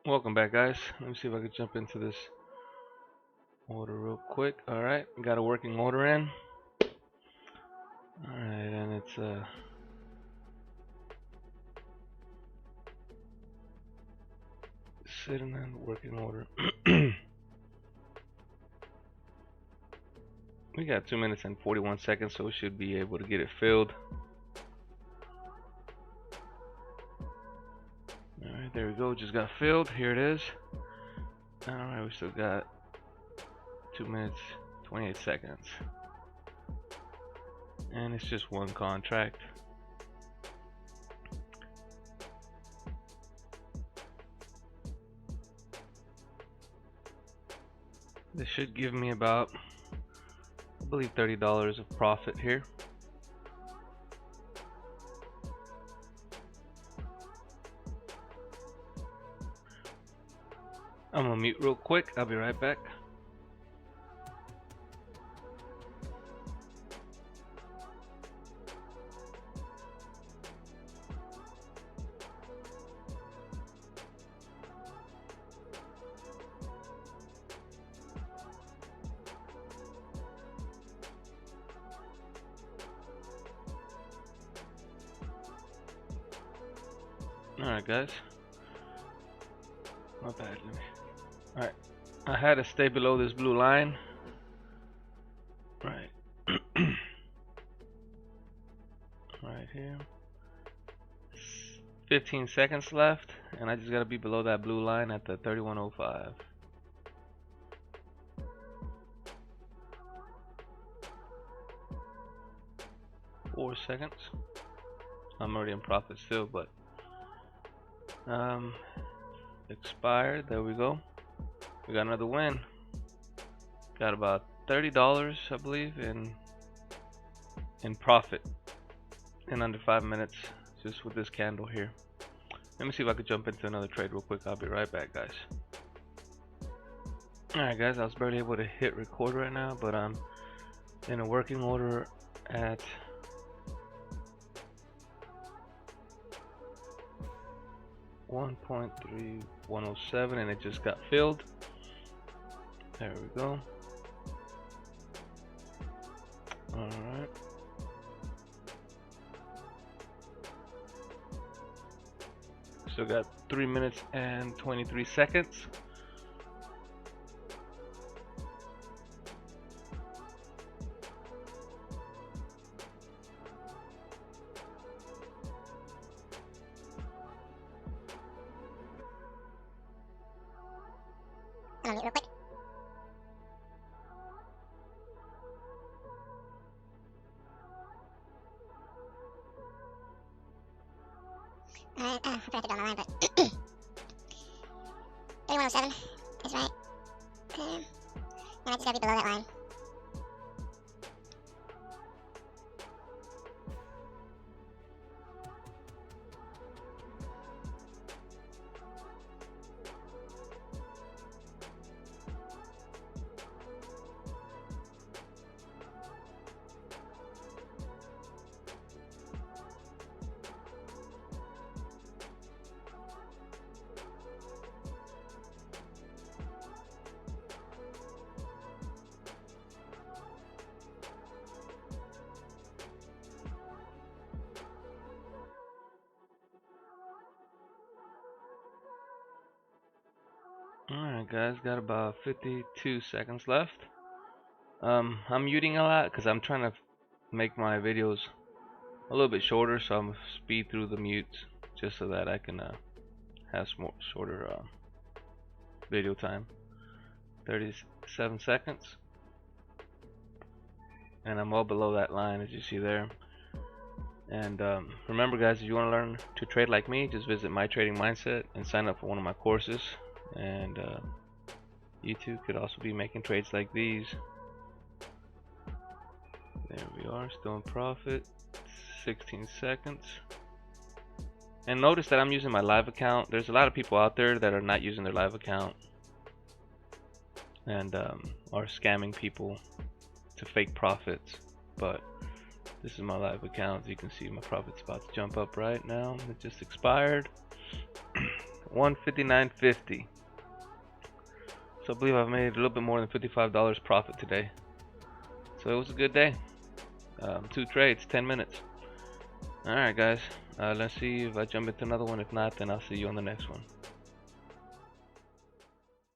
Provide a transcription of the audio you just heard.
Welcome back, guys. Let me see if I can jump into this order real quick. Alright, got a working order in. Alright, and it's sitting in working order. We got 2 minutes and 41 seconds, so we should be able to get it filled. Alright, there we go. Just got filled. Here it is. Alright, we still got 2 minutes 28 seconds. And it's just one contract. This should give me about, I believe, $30 of profit here. I'm gonna mute real quick. I'll be right back. Alright, guys. My bad. Alright. I had to stay below this blue line. Right. Right here. 15 seconds left, and I just gotta be below that blue line at the 3105. Four seconds. I'm already in profit still, but expired. There we go. We got another win. Got about $30, I believe, in profit in under 5 minutes, just with this candle here. Let me see if I could jump into another trade real quick. I'll be right back, guys. Alright, guys, I was barely able to hit record right now, but I'm in a working order at $1.3107, and it just got filled. There we go. Alright. Still got 3 minutes and 23 seconds. Real quick. Alright, I forgot to go on the line, but 3107 is right. And I just gotta be below that line. Alright, guys, got about 52 seconds left. I'm muting a lot because I'm trying to make my videos a little bit shorter, so I'm gonna speed through the mutes just so that I can have some more shorter video time. 37 seconds, and I'm well below that line, as you see there. And remember, guys, if you want to learn to trade like me, just visit My Trading Mindset and sign up for one of my courses. And you too could also be making trades like these. There we are, still in profit. 16 seconds. And notice that I'm using my live account. There's a lot of people out there that are not using their live account and are scamming people to fake profits. But this is my live account. As you can see, my profit's about to jump up right now. It just expired. 159.50. So I believe I've made a little bit more than $55 profit today. So it was a good day. 2 trades, 10 minutes. Alright guys, let's see if I jump into another one. If not, then I'll see you on the next one.